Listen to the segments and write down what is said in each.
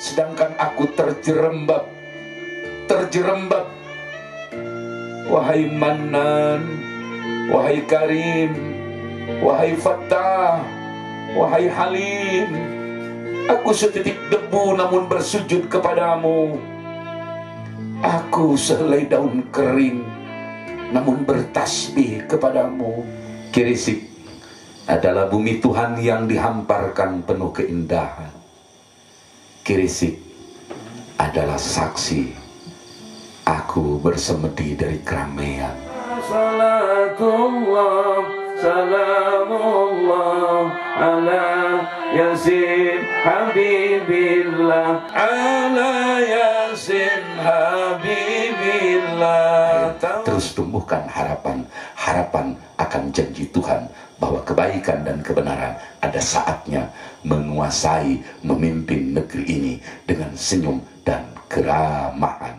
sedangkan aku terjerembab. Wahai Mannan, wahai Karim, wahai Fattah, wahai Halim, aku setitik debu namun bersujud kepadamu. Aku sehelai daun kering namun bertasbih kepadamu. Kirisik adalah bumi Tuhan yang dihamparkan penuh keindahan. Kirisik adalah saksi aku bersemedi dari keramaian. Salatullah, salamullah ala Yasin Habibillah, ala Yasin Habibillah. Terus tumbuhkan harapan akan janji Tuhan bahwa kebaikan dan kebenaran ada saatnya menguasai, memimpin negeri ini dengan senyum dan keramahan.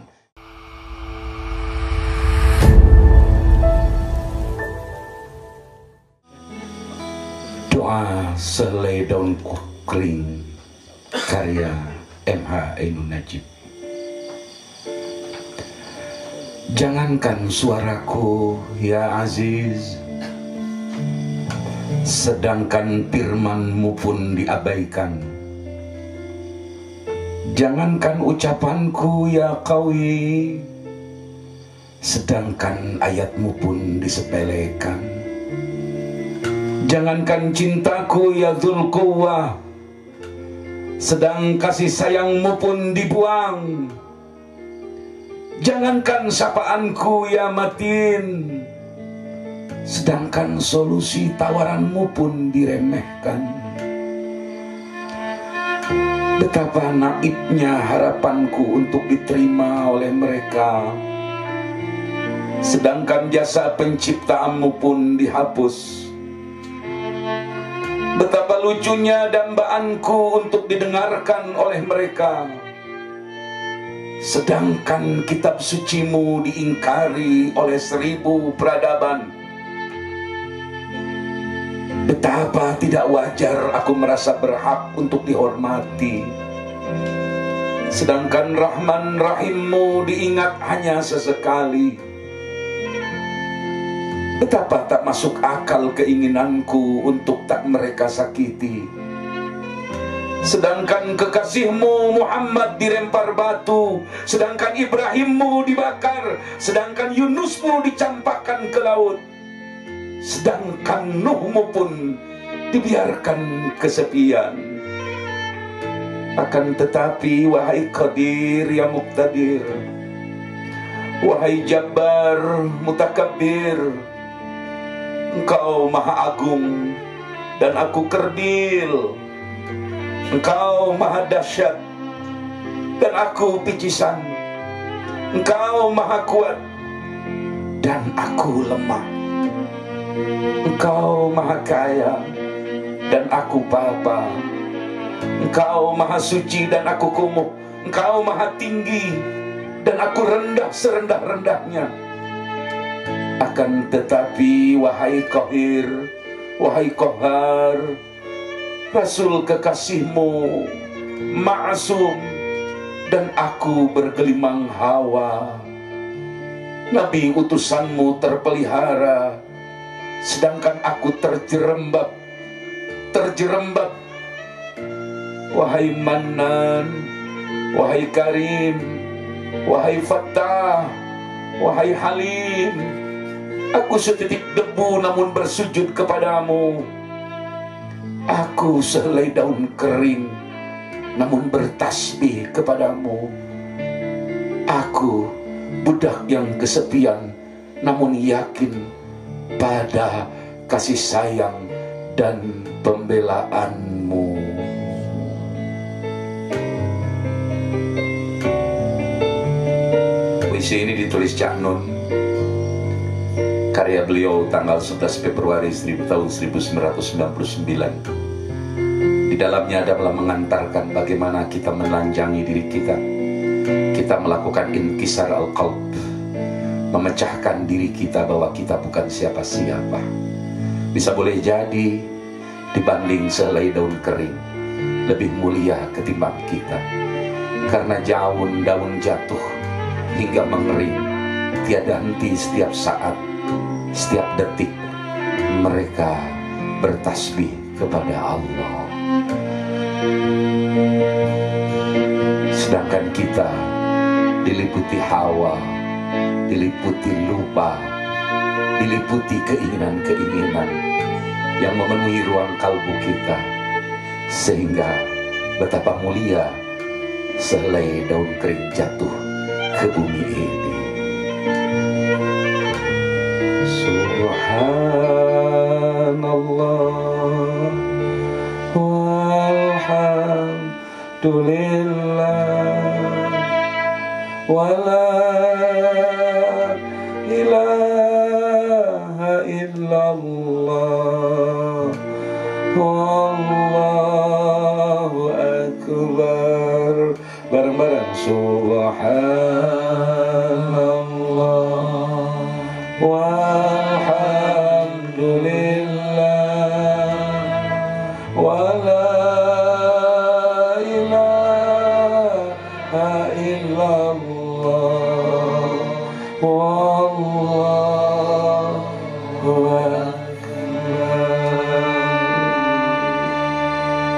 Doa Sehelai Daun Kering, karya MH Ainun Najib. Jangankan suaraku ya Aziz, sedangkan firman-Mu pun diabaikan. Jangankan ucapanku ya Qawi, sedangkan ayat-Mu pun disepelekan. Jangankan cintaku ya Dzul Quwwah, sedang kasih sayang-Mu pun dibuang. Jangankan sapaanku ya Matin, sedangkan solusi tawaran-Mu pun diremehkan. Betapa naibnya harapanku untuk diterima oleh mereka, sedangkan jasa penciptaan-Mu pun dihapus. Betapa lucunya dambaanku untuk didengarkan oleh mereka, sedangkan kitab suci-Mu diingkari oleh 1000 peradaban. Betapa tidak wajar aku merasa berhak untuk dihormati, sedangkan Rahman Rahim-Mu diingat hanya sesekali. Betapa tak masuk akal keinginanku untuk tak mereka sakiti, sedangkan kekasih-Mu Muhammad dilempar batu, sedangkan Ibrahim-Mu dibakar, sedangkan Yunus-Mu dicampakkan ke laut, sedangkan Nuh-Mu pun dibiarkan kesepian. Akan tetapi wahai Qadir ya Muqtadir, wahai Jabbar Mutakabbir, Engkau Maha Agung dan aku kerdil. Engkau Maha Dahsyat dan aku picisan. Engkau Maha Kuat dan aku lemah. Engkau Maha Kaya dan aku papa. Engkau Maha Suci dan aku kumuh. Engkau Maha Tinggi dan aku rendah serendah-rendahnya. Akan tetapi wahai Qahir, wahai Qahar, Rasul kekasih-Mu Ma'asum dan aku bergelimang hawa. Nabi utusan-Mu terpelihara, sedangkan aku terjerembab. Wahai Mannan, wahai Karim, wahai Fattah, wahai Halim, aku setitik debu namun bersujud kepadamu. Aku sehelai daun kering namun bertasbih kepadamu. Aku budak yang kesepian namun yakin pada kasih sayang dan pembelaanmu. Puisi ini ditulis Cak Nun, karya beliau tanggal 11 Februari tahun 1999. Di dalamnya adalah mengantarkan bagaimana kita menelanjangi diri kita. Kita melakukan inkisar al-qalb, memecahkan diri kita bahwa kita bukan siapa-siapa. Bisa boleh jadi dibanding sehelai daun kering lebih mulia ketimbang kita. karena daun jatuh hingga mengering, tiada henti setiap saat, setiap detik mereka bertasbih kepada Allah. Sedangkan kita diliputi hawa, diliputi lupa, diliputi keinginan-keinginan yang memenuhi ruang kalbu kita, sehingga betapa mulia sehelai daun kering jatuh ke bumi ini. Subhanallah walhamdulillah wala ilaha illallah wallahu akbar. Bareng-bareng subhanallah walhamdulillah wala ilaha illallah wallahu akbar.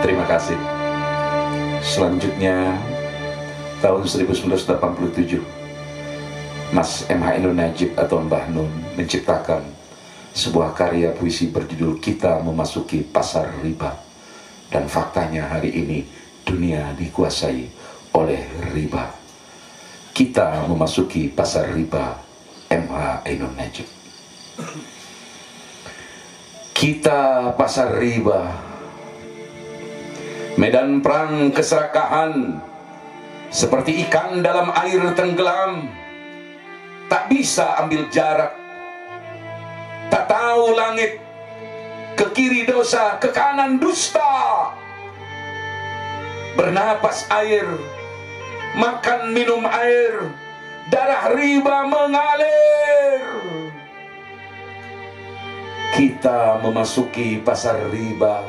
Terima kasih. Selanjutnya tahun 1987, Mas M.H. Ainun Najib atau Mbah Nun menciptakan sebuah karya puisi berjudul Kita Memasuki Pasar Riba. Dan faktanya hari ini dunia dikuasai oleh riba. Kita memasuki pasar riba, M.H. Ainun Najib. Kita pasar riba, medan perang keserakahan, seperti ikan dalam air tenggelam, tak bisa ambil jarak, tak tahu langit, ke kiri dosa, ke kanan dusta. Bernapas air, makan minum air, darah riba mengalir. Kita memasuki pasar riba,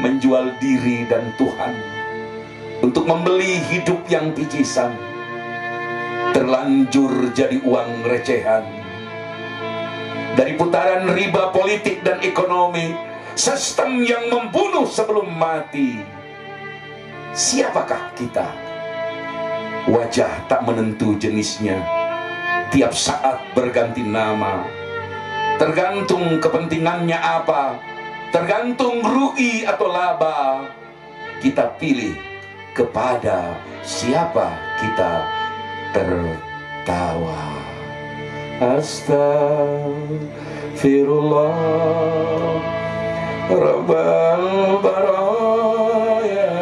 menjual diri dan Tuhan untuk membeli hidup yang picisan, terlanjur jadi uang recehan. Dari putaran riba politik dan ekonomi, sistem yang membunuh sebelum mati. Siapakah kita? Wajah tak menentu jenisnya, tiap saat berganti nama, tergantung kepentingannya apa, tergantung rugi atau laba. Kita pilih kepada siapa kita tertawa. Astaghfirullah Rabbal baraya,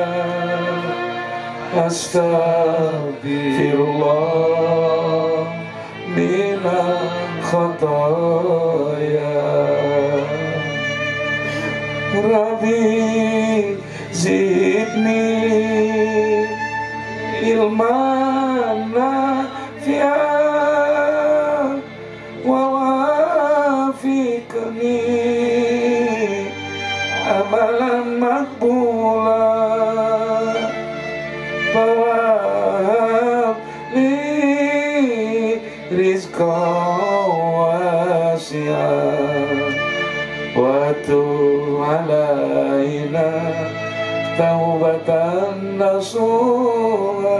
astaghfirullah minal khataya. Rabbi zidni ilman nafi'an wa wafiqni amalan makbulan wa li rizqan wasi'an wa tub alaina taubatan nasuha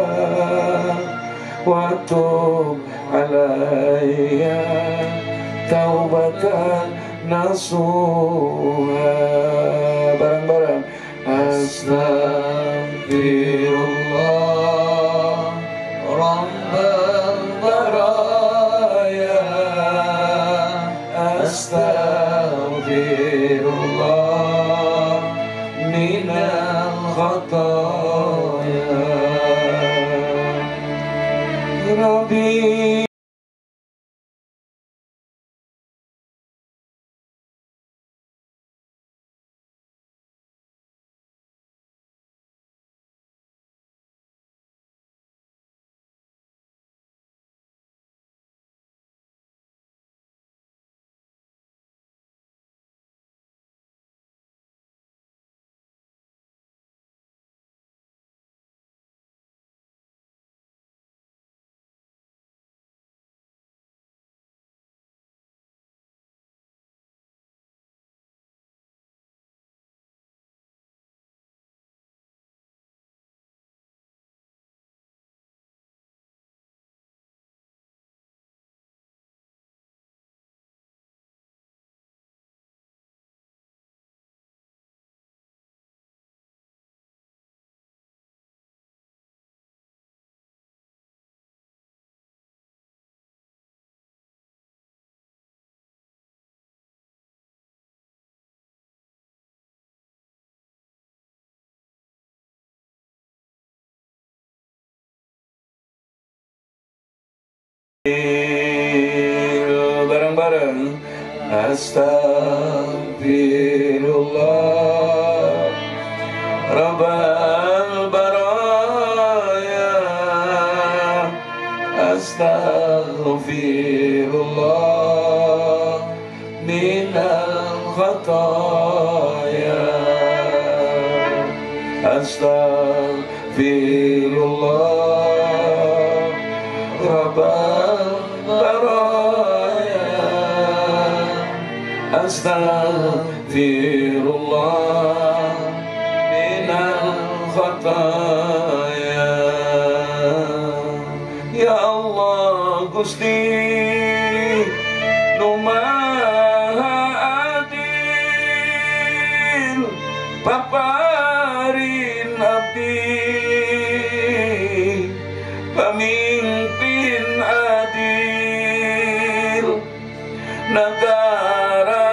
wa tub alayya taubatan nasuha. Bareng-bareng astaghfirullah rabbal baraya, astaghfirullah minal khataya. Rabbi bareng-bareng. Astagfirullah Rabbal baraya, Astagfirullah minal khataya, Astagfirullah Rabbal baraya, Astagfirullah minal khataya. Ya Allah Gusti nu maha adil, paparin abdi pamimpin adil, negara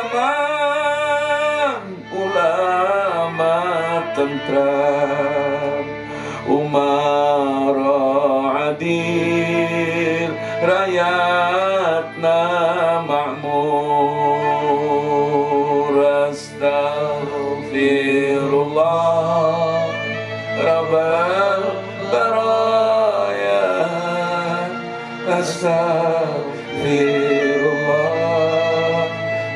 aman, ulama tentram, umara adil, rakyatna makmur. Astagfirullah Rabbal baraya, Astagfirullah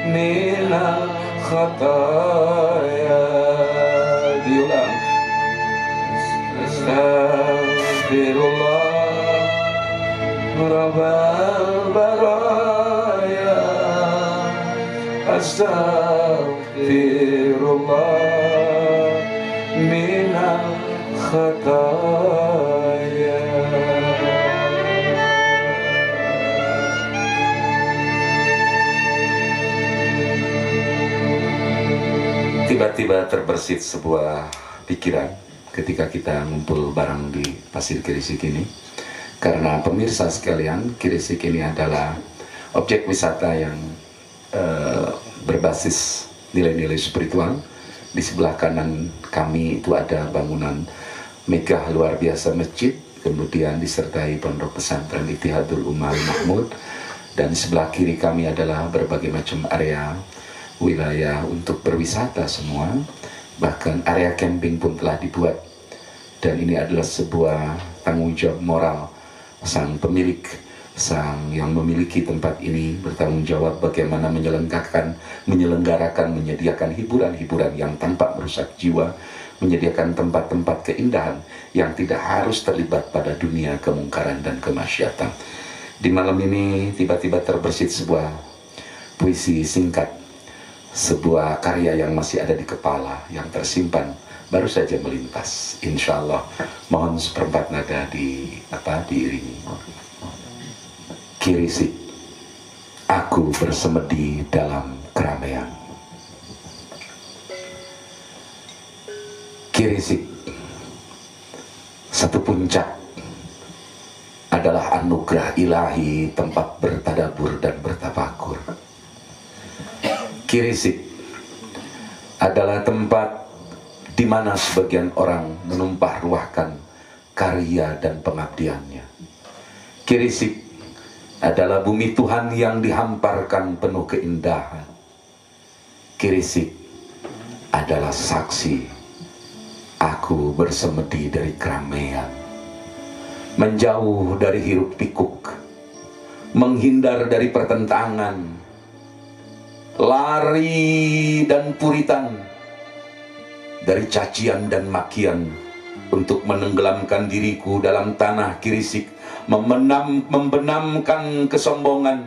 minal khataya. Diulang. Astagfirullah Rabbal baraya, Astagfirullah minal khataya. Tiba-tiba terbersit sebuah pikiran ketika kita ngumpul bareng di Pasir Kirisik ini. Karena pemirsa sekalian, Kirisik ini adalah objek wisata yang berbasis nilai-nilai spiritual. Di sebelah kanan kami itu ada bangunan megah luar biasa masjid, kemudian disertai pondok pesantren Ittihadul Ummah Mahmud, dan di sebelah kiri kami adalah berbagai macam area wilayah untuk berwisata semua. Bahkan area camping pun telah dibuat, dan ini adalah sebuah tanggung jawab moral sang pemilik, sang yang memiliki tempat ini bertanggung jawab bagaimana menyelenggarakan, menyediakan hiburan-hiburan yang tanpa merusak jiwa, menyediakan tempat-tempat keindahan yang tidak harus terlibat pada dunia kemungkaran dan kemaksiatan. Di malam ini tiba-tiba terbersit sebuah puisi singkat, sebuah karya yang masih ada di kepala, yang tersimpan, baru saja melintas. Insya Allah, mohon seperempat nada diiringi. Kirisik, aku bersemedi dalam keramaian. Kirisik, satu puncak adalah anugerah ilahi, tempat bertadabur dan bertafakur. Kirisik adalah tempat di mana sebagian orang menumpah ruahkan karya dan pengabdiannya. Kirisik adalah bumi Tuhan yang dihamparkan penuh keindahan. Kirisik adalah saksi aku bersemedi dari keramaian, menjauh dari hiruk pikuk, menghindar dari pertentangan, lari dan puritan dari cacian dan makian, untuk menenggelamkan diriku dalam tanah Kirisik, membenamkan kesombongan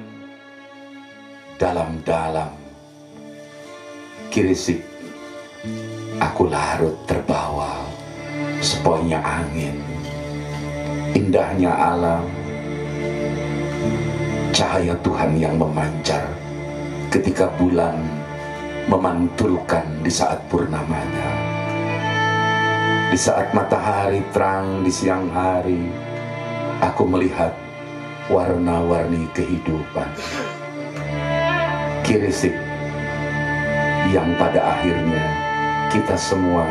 dalam-dalam. Kirisik, aku larut terbawa sepoinya angin, indahnya alam, cahaya Tuhan yang memancar ketika bulan memantulkan di saat purnamanya, di saat matahari terang di siang hari. Aku melihat warna-warni kehidupan. Kirisik yang pada akhirnya kita semua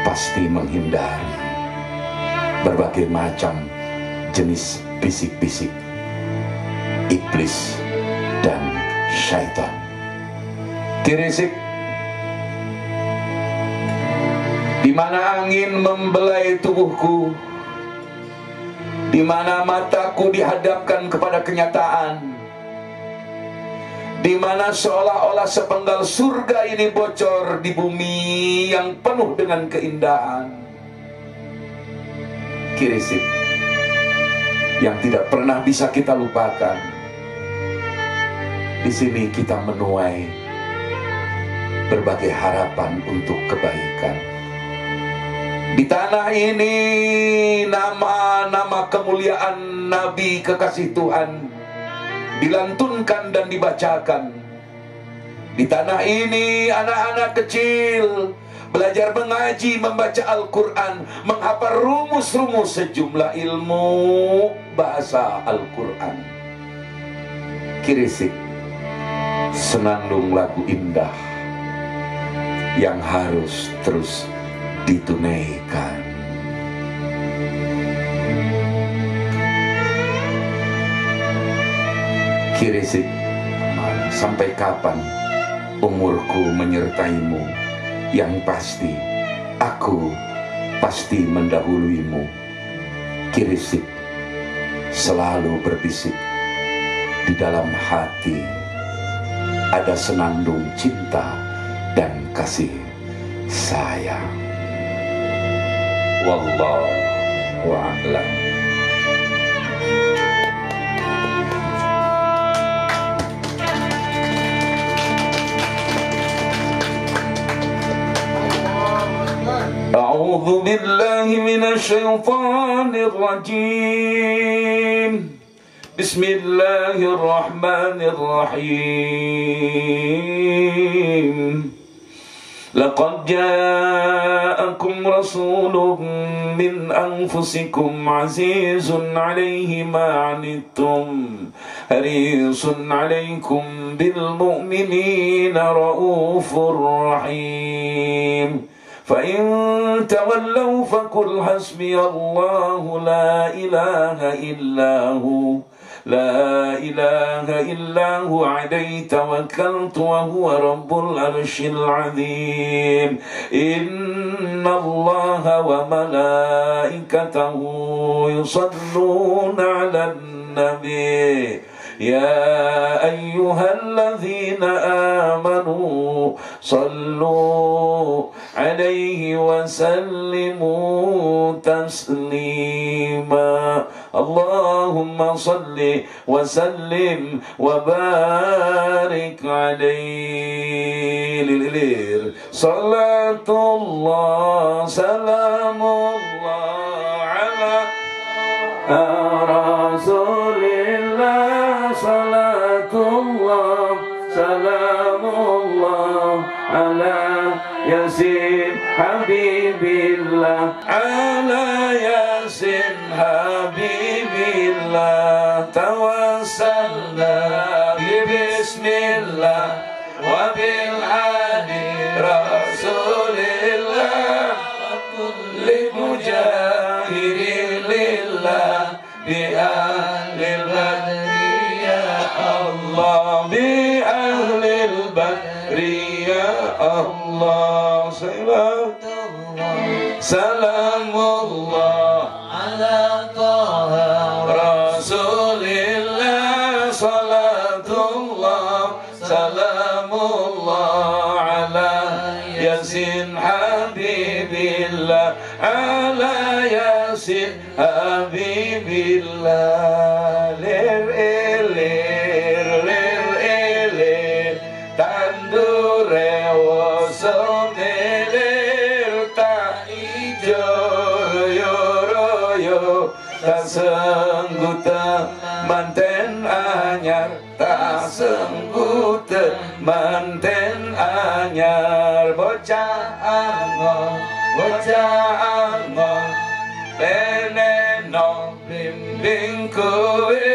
pasti menghindari berbagai macam jenis bisik-bisik iblis dan syaitan. Kirisik, di mana angin membelai tubuhku, di mana mataku dihadapkan kepada kenyataan, di mana seolah-olah sepenggal surga ini bocor di bumi yang penuh dengan keindahan. Kirisik yang tidak pernah bisa kita lupakan. Di sini kita menuai berbagai harapan untuk kebaikan. Di tanah ini nama-nama kemuliaan Nabi kekasih Tuhan dilantunkan dan dibacakan. Di tanah ini anak-anak kecil belajar mengaji, membaca Al-Quran, menghafal rumus-rumus sejumlah ilmu bahasa Al-Quran. Kirisik, senandung lagu indah yang harus terus ditunaikan. Kirisik, sampai kapan umurku menyertaimu? Yang pasti, aku pasti mendahuluimu. Kirisik selalu berbisik, di dalam hati ada senandung cinta dan kasih sayang. Wallahu a'lam. A'udzu billahi minasy syaithanir rajim. Bismillahirrahmanirrahim. Laqad ja'akum rasulun min anfusikum azizun 'alaihi ma 'anittum harisun 'alaikum bil mu'minina raufur rahim. فَإِن تَوَلَّوْا فَقُلْ حَسْبِيَ اللَّهُ لَا إِلَهَ إِلَّا هُوَ لا إله إلا هو عليه توكلت وهو رب العرش العظيم إن الله وملائكته يصلون على النبي يا أيها الذين آمنوا صلوا عليه وسلموا تسليما اللهم صل وسلم وبارك عليه صلاة الله سلام الله على رسول الله صلاة الله سلام الله على ياسين حبيب الله على ياسين حبيب الله توسلنا بسم الله وبالعلي رسول الله كل مجاهد لله بأهل البدر يا الله بأهل البدر يا الله سلام الله على طه رسول الله صلاة الله سلام الله على ياسين حبيب الله على ياسين حبيب الله lir tandure wosone lir tak ijo royo tak sengguta manten anyar tak sengguta manten anyar bocah angon peneno bimbing kowe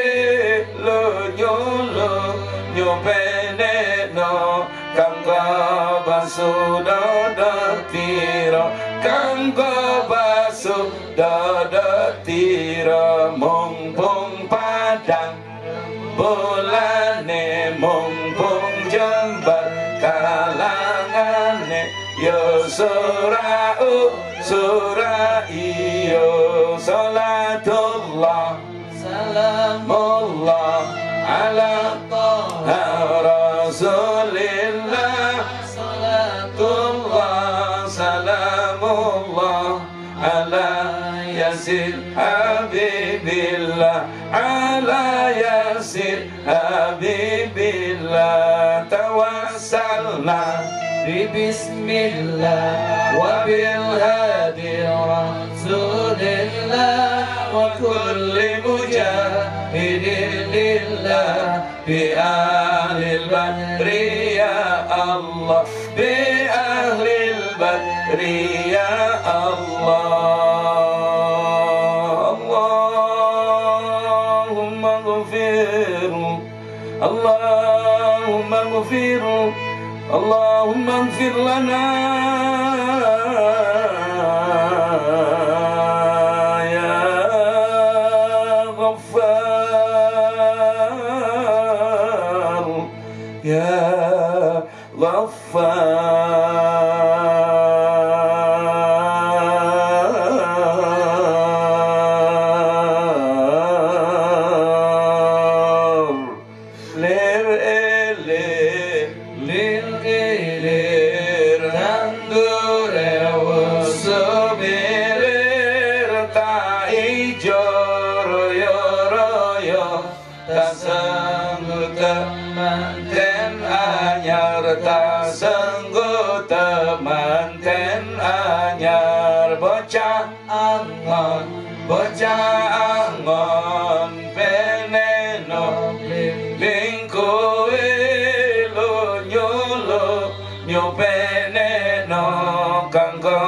lo nyo peneno kanggo basu dodotiro kanggo basu dodotiro mumpung padang bulane mumpung jembar kalangane yo surah iyo salatullah salamullah ala taha rasulillah salatullah salamullah ala yasin habibillah ala yasin habibillah tawassalna bismillah wa bil hadi rasulillah wa kulli mujahidin lillah bi ahlil badri ya Allah bi ahlil badri ya Allah. Allahumma ghfiru Allahumma ghfiru Allahumma ighfir lana ya Ghaffar ya Ghaffar ler ele lil ilir tandure subirir ta ijor yoroyo tasanggut manten anyar tasanggut manten anyar bocah angon peneno lingkoe nyopene no kanggo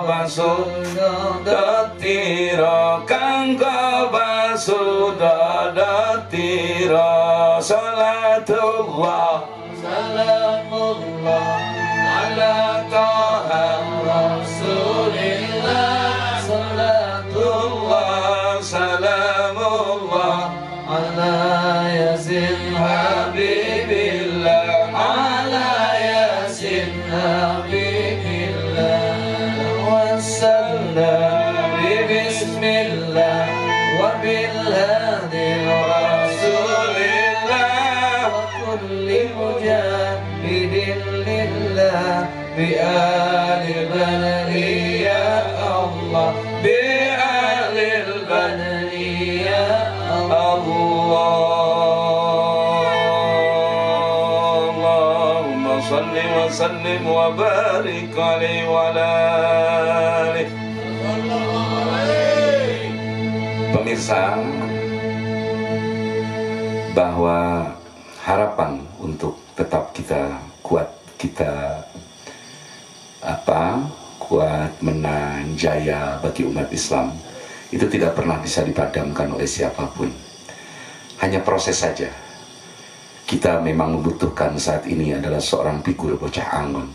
basudhatira kanggo basudhatira salatullah salamullah ala taha rasulillah salatullah salamullah ala yasin habibillah ala habibillah wassalam bismillah wa bil hadi rasulillah wa kulli mujahidin lillah bi alil badri ya Allah bi alil badri ya Allah. Salli wa sallim wa barik alaihi wa alihi. Pemirsa, bahwa harapan untuk tetap kita kuat, kita kuat menang jaya bagi umat Islam itu tidak pernah bisa dipadamkan oleh siapapun. Hanya proses saja. Kita memang membutuhkan saat ini adalah seorang figur bocah Angon.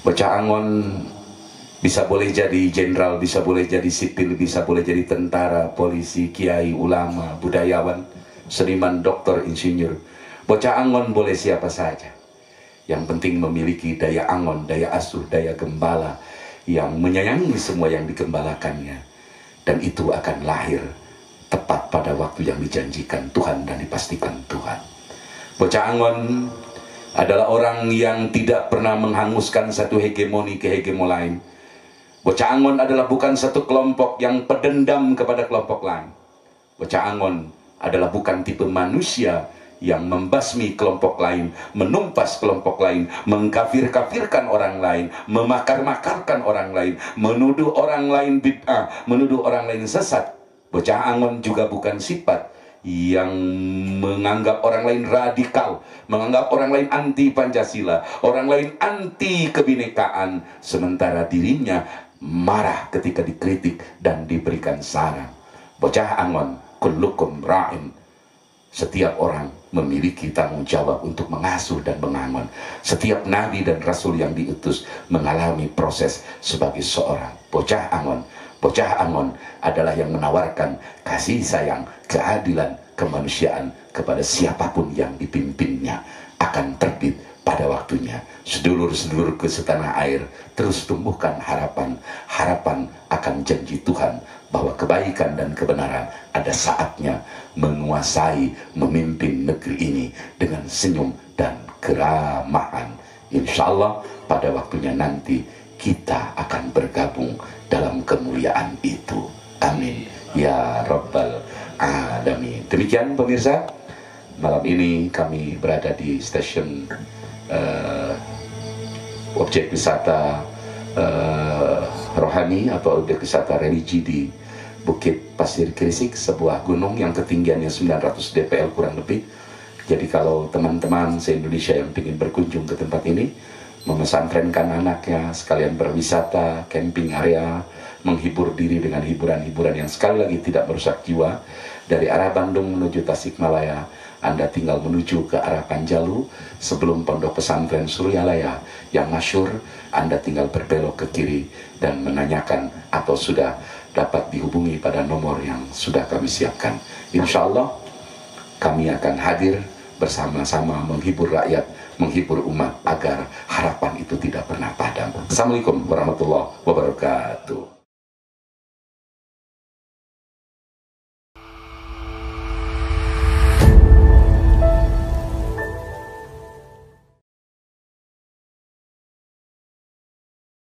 Bocah Angon bisa boleh jadi jenderal, bisa boleh jadi sipil, bisa boleh jadi tentara, polisi, kiai, ulama, budayawan, seniman, doktor, insinyur. Bocah Angon boleh siapa saja. Yang penting memiliki daya Angon, daya asuh, daya gembala yang menyayangi semua yang digembalakannya. Dan itu akan lahir tepat pada waktu yang dijanjikan Tuhan dan dipastikan Tuhan. Bocah Angon adalah orang yang tidak pernah menghanguskan satu hegemoni ke hegemoni lain. Bocah Angon adalah bukan satu kelompok yang pedendam kepada kelompok lain. Bocah Angon adalah bukan tipe manusia yang membasmi kelompok lain, menumpas kelompok lain, mengkafir-kafirkan orang lain, memakar-makarkan orang lain, menuduh orang lain bid'ah, menuduh orang lain sesat. Bocah Angon juga bukan sifat yang menganggap orang lain radikal, menganggap orang lain anti Pancasila, orang lain anti kebinekaan, sementara dirinya marah ketika dikritik dan diberikan saran. Bocah Angon, kullukum ra'in. Setiap orang memiliki tanggung jawab untuk mengasuh dan mengangon. Setiap nabi dan rasul yang diutus mengalami proses sebagai seorang bocah Angon. Bocah Angon adalah yang menawarkan kasih sayang, keadilan, kemanusiaan kepada siapapun yang dipimpinnya akan terbit pada waktunya. Sedulur-sedulurku setanah air, terus tumbuhkan harapan akan janji Tuhan bahwa kebaikan dan kebenaran ada saatnya menguasai, memimpin negeri ini dengan senyum dan keramahan. Insya Allah pada waktunya nanti kita akan bergabung dalam kemuliaan itu. Amin ya rabbal alamin. Demikian pemirsa, malam ini kami berada di stasiun objek wisata rohani atau objek wisata religi di Bukit Pasir Krisik, sebuah gunung yang ketinggiannya 900 dpl kurang lebih. Jadi kalau teman-teman se-Indonesia yang ingin berkunjung ke tempat ini, memesantrenkan anaknya, sekalian berwisata, camping area, menghibur diri dengan hiburan-hiburan yang sekali lagi tidak merusak jiwa, dari arah Bandung menuju Tasikmalaya, Anda tinggal menuju ke arah Panjalu sebelum pondok pesantren Suryalaya yang masyhur. Anda tinggal berbelok ke kiri dan menanyakan atau sudah dapat dihubungi pada nomor yang sudah kami siapkan. Insya Allah kami akan hadir bersama-sama menghibur rakyat, menghibur umat agar harapan itu tidak pernah padam. Assalamualaikum warahmatullahi wabarakatuh.